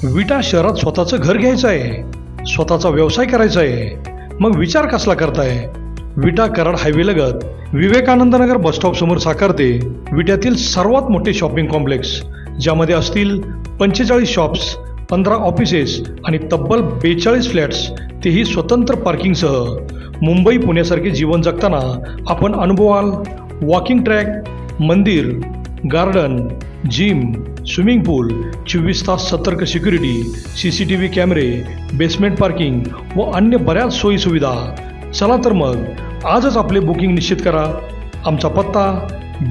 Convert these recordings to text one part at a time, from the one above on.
विटा शहरात स्वतःचं घर घ्यायचं आहे, स्वतःचा व्यवसाय करायचा आहे, मग विचार कसला करताय? विटा कराड हायवे लगत विवेकानंद नगर बसस्टॉप समोर साकारते विट्यातील सर्वात मोठे शॉपिंग कॉम्प्लेक्स, ज्यामध्ये असतील 45 शॉप्स, 15 ऑफिसेस आणि तब्बल 42 फ्लॅट्स, तेही स्वतंत्र पार्किंगसह. मुंबई पुण्यासारखे जीवन जगताना आपण अनुभवाल वॉकिंग ट्रॅक, मंदिर, गार्डन, जिम, स्विमिंग पूल, 24 तास सतर्क सिक्युरिटी, CCTV कॅमेरे, बेसमेंट पार्किंग व अन्य बऱ्याच सोयीसुविधा. चला तर मग आजच आपले बुकिंग निश्चित करा. आमचा पत्ता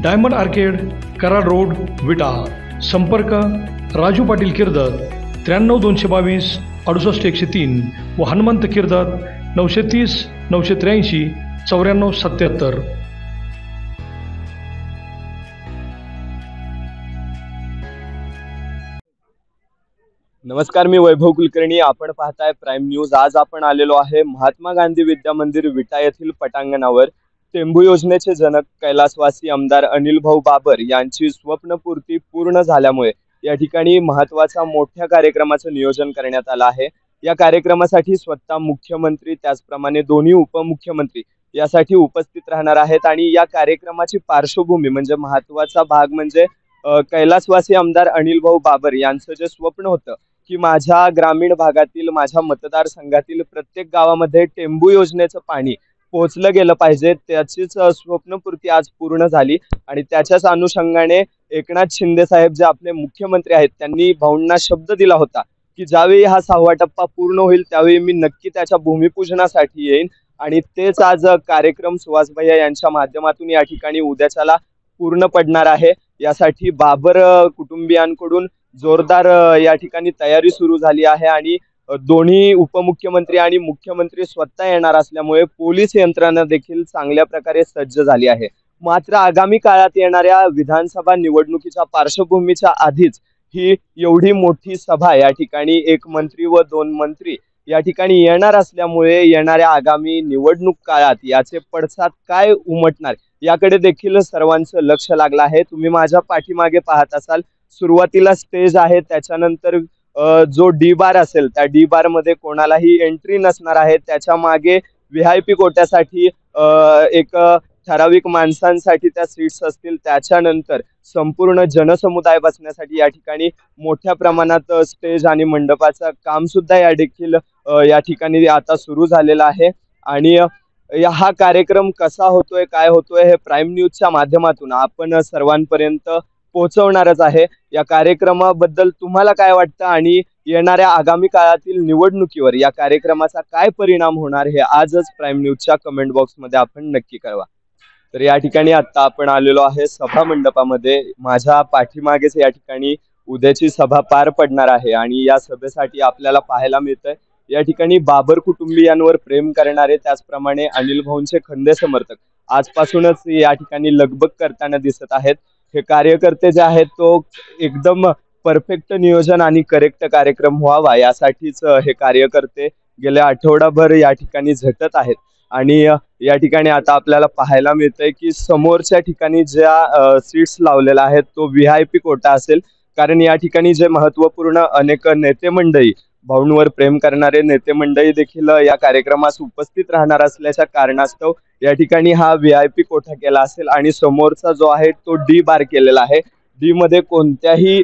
डायमंड आर्केड, कराड रोड, विटा. संपर्क राजू पाटील किर्दत 93 222 68 103 व हनुमंत किर्दत 930 983 94 77. नमस्कार, मी वैभव कुलकर्णी. आपण पाहताय प्राईम न्यूज. आज आपण आलेलो आहे महात्मा गांधी विद्या मंदिर विटा येथील पटांगणावर. टेंभू योजनेचे जनक कैलासवासी आमदार अनिल भाऊ बाबर यांची स्वप्नपूर्ती पूर्ण झाल्यामुळे या ठिकाणी महत्त्वाचा मोठ्या कार्यक्रमाचं नियोजन करण्यात आलं आहे. या कार्यक्रमासाठी स्वतः मुख्यमंत्री त्याचप्रमाणे दोन्ही उपमुख्यमंत्री यासाठी उपस्थित राहणार आहेत. आणि या कार्यक्रमाची पार्श्वभूमी म्हणजे महत्त्वाचा भाग म्हणजे कैलासवासी आमदार अनिल भाऊ बाबर यांचं जे स्वप्न होतं की माझ्या ग्रामीण भागातील, माझ्या मतदारसंघातील प्रत्येक गावामध्ये टेंभू योजनेचं पाणी पोहोचलं गेलं पाहिजे, त्याचीच स्वप्नपूर्ती आज पूर्ण झाली. आणि त्याच्याच अनुषंगाने एकनाथ शिंदे साहेब जे आपले मुख्यमंत्री आहेत त्यांनी भाऊंना शब्द दिला होता की ज्यावेळी हा 6वा टप्पा पूर्ण होईल त्यावेळी मी नक्की त्याच्या भूमिपूजनासाठी येईन. आणि तेच आज कार्यक्रम सुहास भैया यांच्या माध्यमातून या ठिकाणी उद्याच्याला पूर्ण पडणार आहे. यासाठी बाबर कुटुंबियांकडून जोरदार या ठिकाणी तयारी सुरू झाली आहे. आणि दोन्ही उपमुख्यमंत्री आणि मुख्यमंत्री स्वतः येणार असल्यामुळे पोलीस यंत्रणा देखील चांगल्या प्रकारे सज्ज झाली आहे. मात्र आगामी काळात येणाऱ्या विधानसभा निवडणुकीच्या पार्श्वभूमीच्या आधीच ही एवढी मोठी सभा या ठिकाणी 1 मंत्री व 2 मंत्री या ठिकाणी येणार असल्यामुळे येणाऱ्या आगामी निवडणूक काळात याचे पडसाद काय उमटणार याकडे देखील सर्वांचं लक्ष लागलं आहे. तुम्ही माझ्या पाठीमागे पाहत असाल, सुरुवातीला स्टेज आहे, त्याच्यानंतर जो डी बार असेल त्या डी बार मध्ये कोणालाही एंट्री नसणार आहे. त्याच्या मागे VIP कोट्यासाठी एक ठराविक माणसांसाठी त्या सीट्स असतील. त्याच्यानंतर संपूर्ण जनसमुदाय बसण्यासाठी या ठिकाणी मोठ्या प्रमाणात स्टेज आणि मंडपाचं काम सुद्धा या ठिकाणी आता सुरू झालेलं आहे. आणि हा कार्यक्रम कसा होतोय, काय होतोय हे प्राईम न्यूजच्या माध्यमातून आपण सर्वांपर्यंत पोहोचवणारच आहे. या कार्यक्रमाबद्दल तुम्हाला काय वाटतं आणि येणाऱ्या आगामी काळातील निवडणुकीवर या कार्यक्रमाचा काय परिणाम होणार हे आजच प्राईम न्यूजच्या कमेंट बॉक्समध्ये आपण नक्की कळवा. तर या ठिकाणी आता आपण आलेलो आहे सभा मंडपामध्ये. माझ्या पाठीमागेच या ठिकाणी उद्याची सभा पार पडणार आहे. आणि या सभेसाठी आपल्याला पाहायला मिळतंय या ठिकाणी बाबर कुटुंबियांवर प्रेम करणारे, त्याचप्रमाणे अनिल भाऊंचे खंदे समर्थक आजपासूनच या ठिकाणी लगबग करताना दिसत आहेत. हे कार्यकर्ते जे आहेत तो एकदम परफेक्ट नियोजन आणि करेक्ट कार्यक्रम व्हावा यासाठीच हे कार्यकर्ते गेल्या आठवडाभर या ठिकाणी झटत आहेत. आणि या ठिकाणी आता आपल्याला पाहायला मिळतंय की समोरच्या ठिकाणी ज्या सीट्स लावलेल्या आहेत तो VIP कोटा असेल. कारण या ठिकाणी जे महत्त्वपूर्ण अनेक नेते मंडळी, भाऊंवर प्रेम करणारे नेते मंडळी देखील या कार्यक्रमास उपस्थित राहणार असल्याच्या कारणास्तव या ठिकाणी हा VIP कोठा केला असेल. आणि समोरचा जो आहे तो डी बार केलेला आहे. डी मध्ये कोणत्याही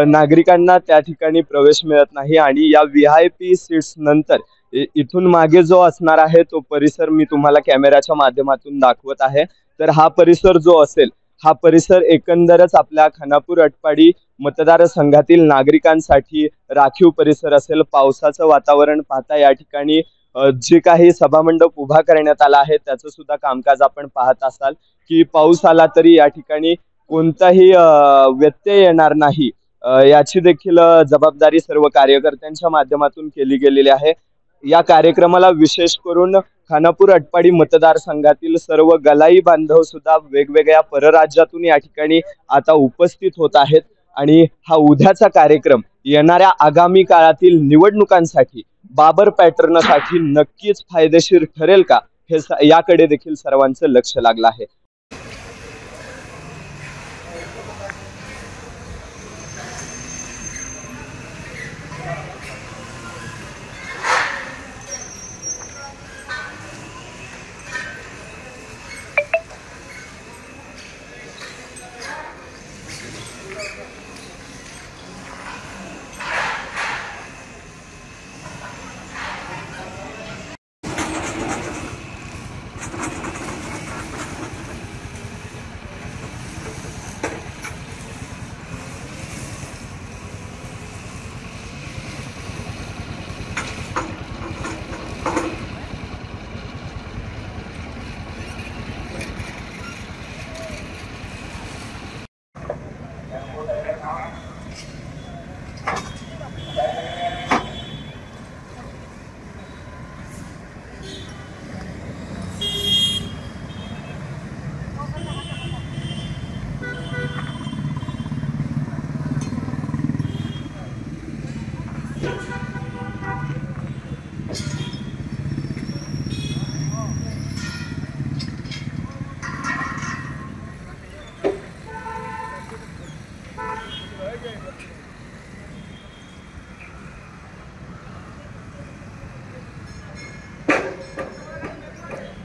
नागरिकांना त्या ठिकाणी प्रवेश मिळत नाही. आणि या VIP सीट्स नंतर इथून मागे जो असणार आहे तो परिसर मी तुम्हाला कॅमेऱ्याच्या माध्यमातून दाखवत आहे. तर हा परिसर जो असेल, हा परिसर एकंदरच आपल्या खानापूर अटपाडी मतदारसंघातील नागरिकांसाठी राखीव परिसर असेल. पावसाचं वातावरण पाहता या ठिकाणी जे काही सभामंडप उभा करण्यात आला आहे त्याचं सुद्धा कामकाज आपण पाहत असाल की पाऊस आला तरी या ठिकाणी कोणताही व्यत्यय येणार नाही याची देखील जबाबदारी सर्व कार्यकर्त्यांच्या माध्यमातून केली गेलेली आहे. या कार्यक्रमाला विशेष करून खानापूर अटपाडी मतदारसंघातील सर्व गलाई बांधव सुद्धा वेगवेगळ्या परराज्यातून या ठिकाणी आता उपस्थित होत आहेत. आणि हा उद्याचा कार्यक्रम येणाऱ्या आगामी काळातील निवडणुकांसाठी, बाबर पॅटर्नसाठी नक्कीच फायदेशीर ठरेल का हे याकडे देखील सर्वांचं लक्ष लागलं आहे. आहे